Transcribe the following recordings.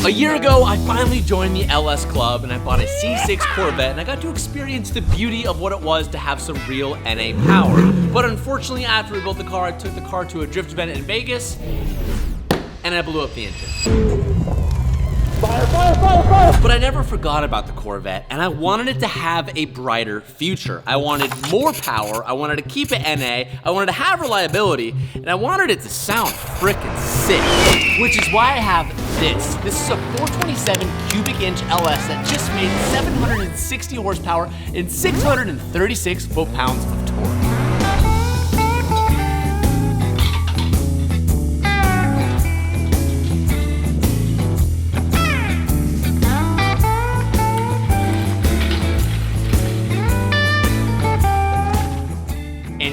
A year ago, I finally joined the LS Club and I bought a C6 Corvette and I got to experience the beauty of what it was to have some real NA power. But unfortunately, after we built the car, I took the car to a drift event in Vegas and I blew up the engine. Fire! But I never forgot about the Corvette and I wanted it to have a brighter future. I wanted more power, I wanted to keep it NA, I wanted to have reliability, and I wanted it to sound frickin' sick. Which is why I have this. This is a 427 cubic inch LS that just made 760 horsepower and 636 foot-pounds of torque.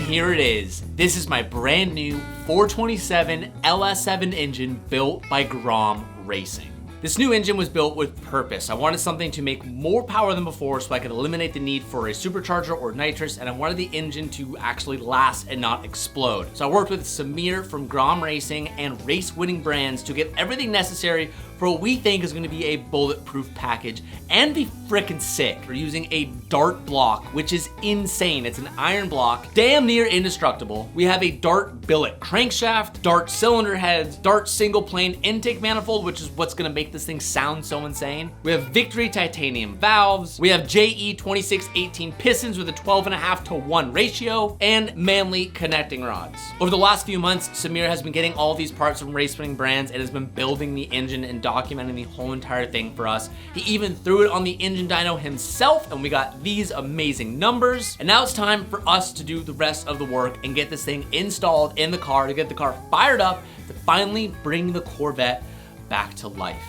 Here it is. This is my brand new 427 LS7 engine built by Gromm Racing. This new engine was built with purpose. I wanted something to make more power than before so I could eliminate the need for a supercharger or nitrous, and I wanted the engine to actually last and not explode. So I worked with Samir from Gromm Racing and race-winning brands to get everything necessary for what we think is gonna be a bulletproof package and be frickin' sick. We're using a Dart block, which is insane. It's an iron block, damn near indestructible. We have a Dart billet crankshaft, Dart cylinder heads, Dart single plane intake manifold, which is what's gonna make this thing sound so insane. We have Victory titanium valves. We have JE 2618 pistons with a 12.5:1 ratio and Manley connecting rods. Over the last few months, Samir has been getting all these parts from race-winning brands and has been building the engine and documenting the whole entire thing for us. He even threw it on the engine dyno himself and we got these amazing numbers. And now it's time for us to do the rest of the work and get this thing installed in the car to get the car fired up to finally bring the Corvette back to life.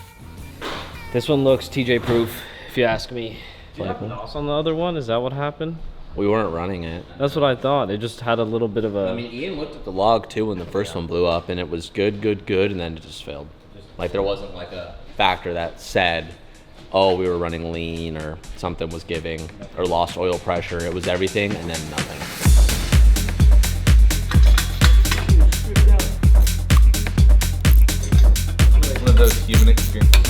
This one looks TJ proof, if you ask me. Like on the other one, is that what happened? We weren't running it. That's what I thought. It just had a little bit of a... I mean, Ian looked at the log too when the first one blew up and it was good, and then it just failed. Like there wasn't like a factor that said, oh, we were running lean or something was giving or lost oil pressure. It was everything and then nothing. One of those human experiences.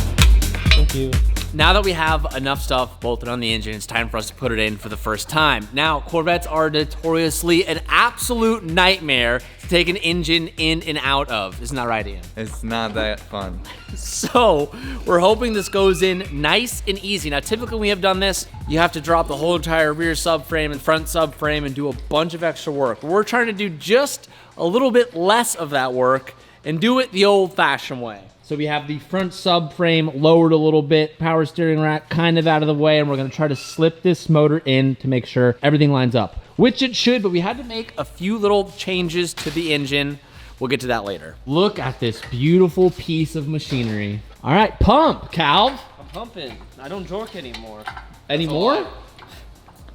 Thank you. Now that we have enough stuff bolted on the engine, it's time for us to put it in for the first time. Now, Corvettes are notoriously an absolute nightmare to take an engine in and out of. Isn't that right, Ian? It's not that fun. So, we're hoping this goes in nice and easy. Now, typically when we have done this, you have to drop the whole entire rear subframe and front subframe and do a bunch of extra work. We're trying to do just a little bit less of that work and do it the old-fashioned way. So we have the front subframe lowered a little bit, power steering rack kind of out of the way, and we're gonna try to slip this motor in to make sure everything lines up, which it should, but we had to make a few little changes to the engine. We'll get to that later. Look at this beautiful piece of machinery. All right, pump, Calv. I'm pumping. I don't jork anymore. Anymore?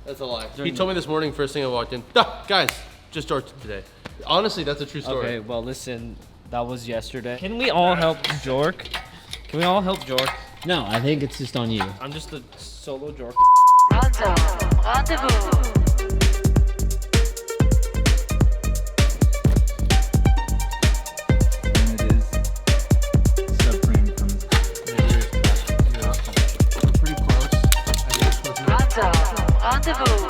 That's a lie. He told me this morning, first thing I walked in, guys, just jorked today. Honestly, that's a true story. Okay, well listen, that was yesterday. Can we all help jork? Can we all help jork? No, I think it's just on you. I'm just a solo jork. Rendezvous. And it is subframe comes. We're pretty close. I think it's close enough. Rendezvous.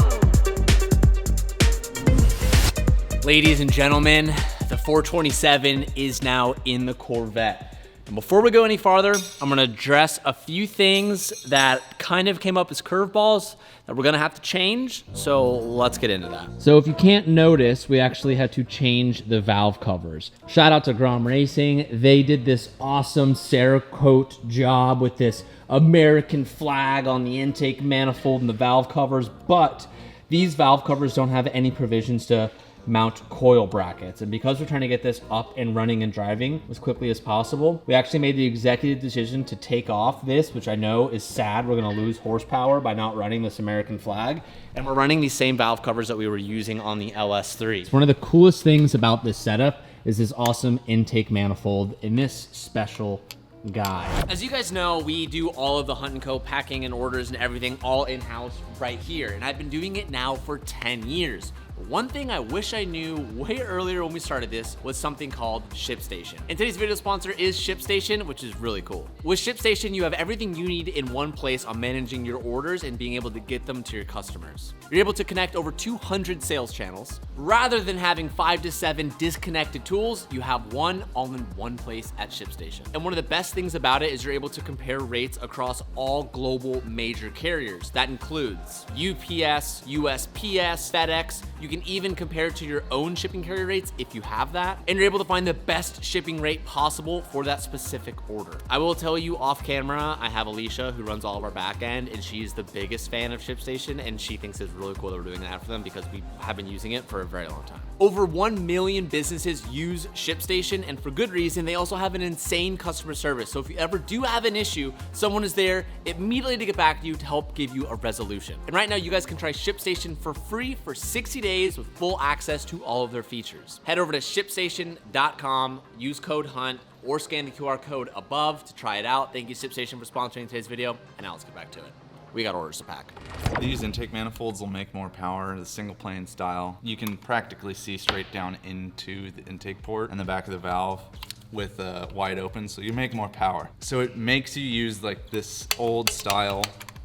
Ladies and gentlemen, the 427 is now in the Corvette. And before we go any farther, I'm gonna address a few things that kind of came up as curveballs that we're gonna have to change. So let's get into that. So if you can't notice, we actually had to change the valve covers. Shout out to Gromm Racing. They did this awesome Cerakote job with this American flag on the intake manifold and the valve covers, but these valve covers don't have any provisions to mount coil brackets. And because we're trying to get this up and running and driving as quickly as possible, we actually made the executive decision to take off this, which I know is sad. We're gonna lose horsepower by not running this American flag. And we're running these same valve covers that we were using on the LS3. One of the coolest things about this setup is this awesome intake manifold in this special guy. As you guys know, we do all of the Hunt & Co. packing and orders and everything all in-house right here. And I've been doing it now for 10 years. One thing I wish I knew way earlier when we started this was something called ShipStation. And today's video sponsor is ShipStation, which is really cool. With ShipStation, you have everything you need in one place on managing your orders and being able to get them to your customers. You're able to connect over 200 sales channels. Rather than having 5 to 7 disconnected tools, you have one all in one place at ShipStation. And one of the best things about it is you're able to compare rates across all global major carriers. That includes UPS, USPS, FedEx. You can even compare to your own shipping carrier rates if you have that. And you're able to find the best shipping rate possible for that specific order. I will tell you off camera, I have Alicia who runs all of our back end, and she's the biggest fan of ShipStation, and she thinks it's really cool that we're doing that for them because we have been using it for a very long time. Over 1 million businesses use ShipStation, and for good reason. They also have an insane customer service. So if you ever do have an issue, someone is there immediately to get back to you to help give you a resolution. And right now you guys can try ShipStation for free for 60 days with full access to all of their features. Head over to ShipStation.com, use code HUNT, or scan the QR code above to try it out. Thank you, ShipStation, for sponsoring today's video, and now let's get back to it. We got orders to pack. These intake manifolds will make more power, the single plane style. You can practically see straight down into the intake port and the back of the valve with wide open, so you make more power. So it makes you use like this old style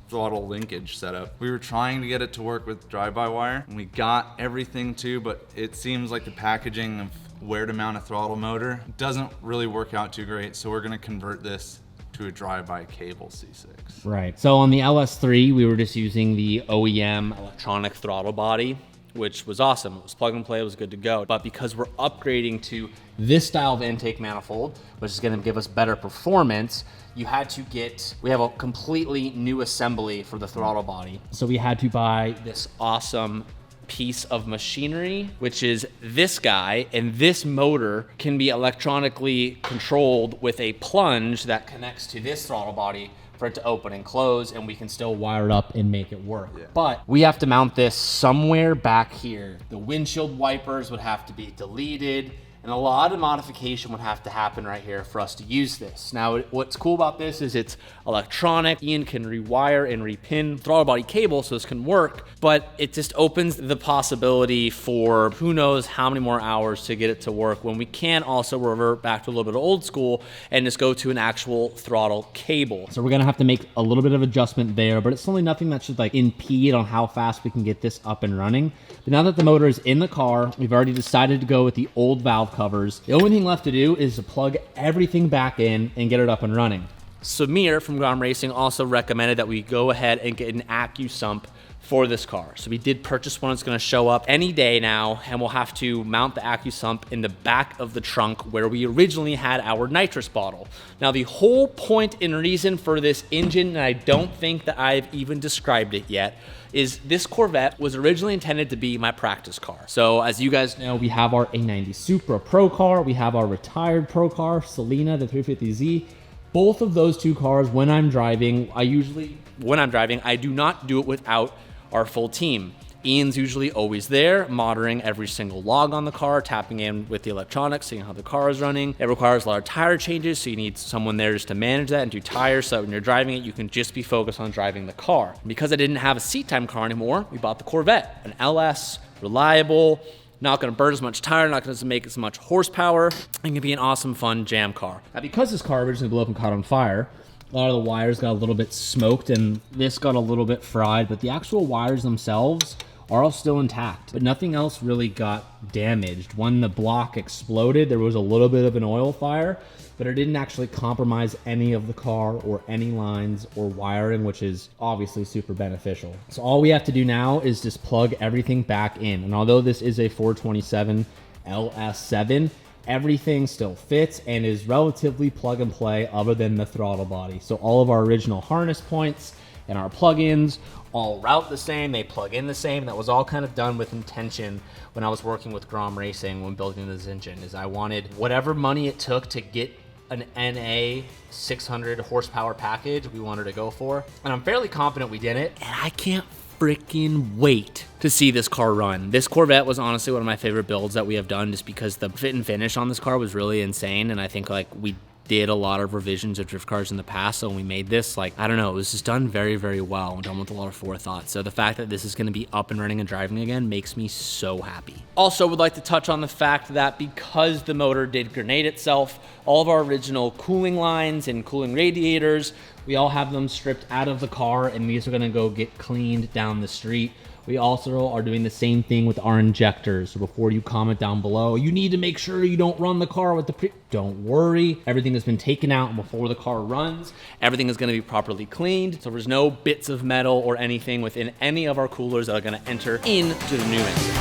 throttle linkage setup. We were trying to get it to work with drive-by-wire, and we got everything too, but it seems like the packaging of where to mount a throttle motor doesn't really work out too great, so we're gonna convert this to a drive-by cable C6. Right. So on the LS3, we were just using the OEM electronic throttle body, which was awesome. It was plug and play, it was good to go. But because we're upgrading to this style of intake manifold, which is gonna give us better performance, we have a completely new assembly for the throttle body. So we had to buy this awesome piece of machinery, which is this guy, and this motor can be electronically controlled with a plunge that connects to this throttle body for it to open and close, and we can still wire it up and make it work. Yeah. But we have to mount this somewhere back here. The windshield wipers would have to be deleted, and a lot of modification would have to happen right here for us to use this. Now, what's cool about this is it's electronic. Ian can rewire and repin throttle body cable so this can work, but it just opens the possibility for who knows how many more hours to get it to work, when we can also revert back to a little bit of old school and just go to an actual throttle cable. So we're gonna have to make a little bit of adjustment there, but it's only nothing that should like impede on how fast we can get this up and running. But now that the motor is in the car, we've already decided to go with the old valve covers. The only thing left to do is to plug everything back in and get it up and running. Samir from Gromm Racing also recommended that we go ahead and get an AccuSump for this car. So we did purchase one. It's gonna show up any day now, and we'll have to mount the AccuSump in the back of the trunk where we originally had our nitrous bottle. Now, the whole point and reason for this engine, and I don't think that I've even described it yet, is this Corvette was originally intended to be my practice car. So as you guys know, we have our A90 Supra Pro car, we have our retired Pro car, Selena, the 350Z. Both of those two cars, when I'm driving, I do not do it without our full team. Ian's usually always there, monitoring every single log on the car, tapping in with the electronics, seeing how the car is running. It requires a lot of tire changes, so you need someone there just to manage that and do tires, so when you're driving it, you can just be focused on driving the car. Because I didn't have a seat time car anymore, we bought the Corvette, an LS, reliable, not gonna burn as much tire, not gonna make as much horsepower, and can be an awesome, fun jam car. Now, because this car originally blew up and caught on fire, a lot of the wires got a little bit smoked and this got a little bit fried, but the actual wires themselves are all still intact, but nothing else really got damaged. When the block exploded, there was a little bit of an oil fire, but it didn't actually compromise any of the car or any lines or wiring, which is obviously super beneficial. So all we have to do now is just plug everything back in. And although this is a 427 LS7, everything still fits and is relatively plug and play other than the throttle body. So all of our original harness points and our plugins all route the same, they plug in the same. That was all kind of done with intention when I was working with Gromm Racing when building this engine, is I wanted whatever money it took to get an NA 600 horsepower package we wanted to go for. And I'm fairly confident we did it. And I can't freaking wait to see this car run. This Corvette was honestly one of my favorite builds that we have done, just because the fit and finish on this car was really insane. And I think like we did a lot of revisions of drift cars in the past. So when we made this, like, I don't know, it was just done very, very well and done with a lot of forethought. So the fact that this is gonna be up and running and driving again makes me so happy. Also would like to touch on the fact that because the motor did grenade itself, all of our original cooling lines and cooling radiators, we all have them stripped out of the car, and these are gonna go get cleaned down the street. We also are doing the same thing with our injectors. So before you comment down below, you need to make sure you don't run the car with the don't worry. Everything has been taken out before the car runs. Everything is gonna be properly cleaned. So there's no bits of metal or anything within any of our coolers that are gonna enter into the new engine.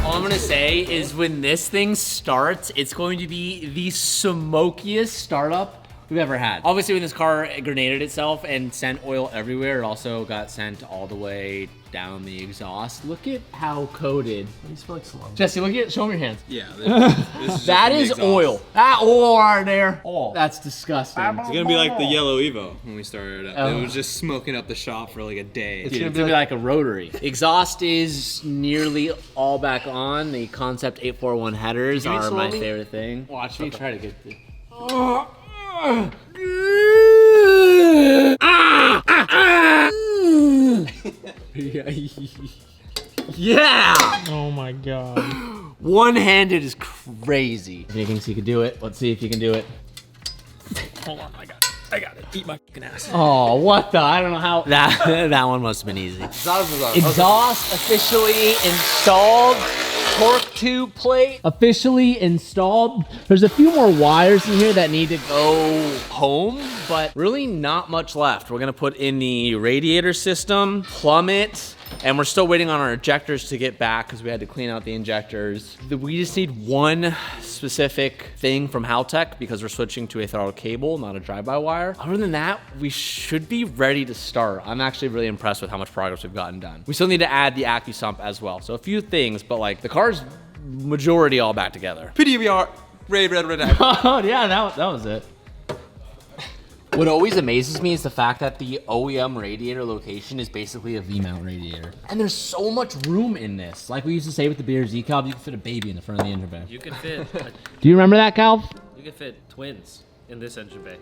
All I'm gonna say is when this thing starts, it's going to be the smokiest startup we've ever had. Obviously, when this car grenaded itself and sent oil everywhere, it also got sent all the way down the exhaust. Look at how coated. You smell like salami. Jesse, look at, show me your hands. Yeah, this is That is oil. That oil right there. Oh, that's disgusting. It's gonna be like the yellow Evo when we started it. It was just smoking up the shop for like a day. Dude, it's gonna be like a rotary. Exhaust is nearly all back on. The Concept 841 headers are my favorite thing. Watch me try to get this. Yeah! Oh my god. One-handed is crazy. You think you can do it? Let's see if you can do it. Hold on, I got it. I got it. Eat my fucking ass. Oh, what the? I don't know how. That one must have been easy. Exhaust officially installed. Torque tube plate officially installed. There's a few more wires in here that need to go home, but really not much left. We're gonna put in the radiator system, plummet, and we're still waiting on our injectors to get back because we had to clean out the injectors. We just need one specific thing from Haltech because we're switching to a throttle cable, not a drive-by wire. Other than that, we should be ready to start. I'm actually really impressed with how much progress we've gotten done. We still need to add the AccuSump as well. So a few things, but like the car's majority all back together. PDVR, red. Oh yeah, that was it. What always amazes me is the fact that the OEM radiator location is basically a V-mount radiator. And there's so much room in this. Like we used to say with the BRZ Calv, you can fit a baby in the front of the engine bay. You can fit. Do you remember that, Calv? You can fit twins in this engine bay.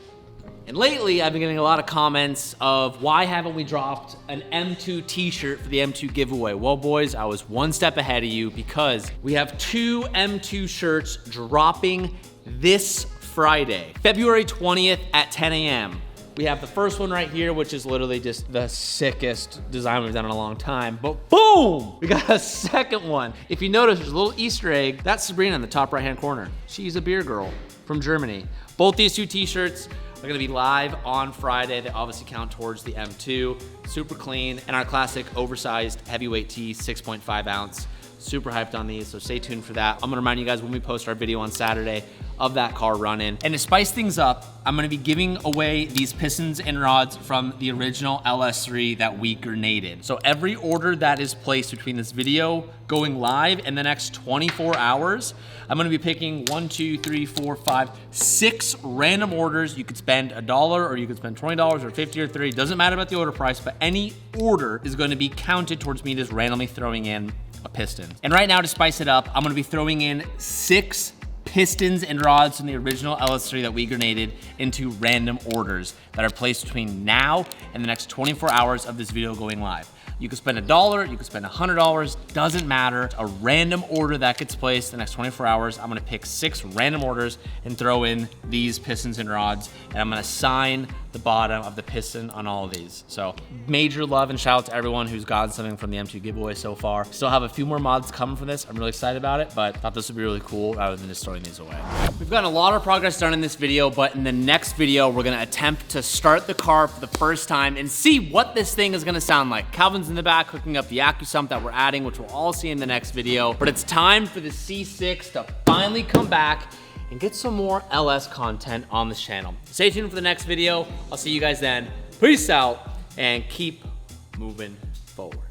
And lately, I've been getting a lot of comments of why haven't we dropped an M2 t-shirt for the M2 giveaway? Well, boys, I was one step ahead of you because we have 2 M2 shirts dropping this Friday, February 20th at 10 a.m. We have the first one right here, which is literally just the sickest design we've done in a long time. But boom, we got a second one. If you notice, there's a little Easter egg. That's Sabrina in the top right-hand corner. She's a beer girl from Germany. Both these 2 t-shirts are gonna be live on Friday. They obviously count towards the M2. Super clean, and our classic oversized heavyweight tee, 6.5 ounce. Super hyped on these, so stay tuned for that. I'm gonna remind you guys when we post our video on Saturday of that car run-in. And to spice things up, I'm gonna be giving away these pistons and rods from the original LS3 that we grenaded. So every order that is placed between this video going live in the next 24 hours, I'm gonna be picking 1, 2, 3, 4, 5, 6 random orders. You could spend $1 or you could spend $20 or 50 or 30, doesn't matter about the order price, but any order is gonna be counted towards me just randomly throwing in a piston. And right now, to spice it up, I'm gonna be throwing in 6 pistons and rods from the original LS3 that we grenaded into random orders that are placed between now and the next 24 hours of this video going live. You can spend $1, you can spend $100, doesn't matter. A random order that gets placed in the next 24 hours, I'm gonna pick 6 random orders and throw in these pistons and rods, and I'm gonna sign the bottom of the piston on all of these. So major love and shout out to everyone who's gotten something from the M2 giveaway so far. Still have a few more mods coming for this. I'm really excited about it, but thought this would be really cool rather than just throwing these away. We've gotten a lot of progress done in this video, but in the next video, we're gonna attempt to start the car for the first time and see what this thing is gonna sound like. Calvin's in the back hooking up the AccuSump that we're adding, which we'll all see in the next video. But it's time for the C6 to finally come back and get some more LS content on this channel. Stay tuned for the next video. I'll see you guys then. Peace out and keep moving forward.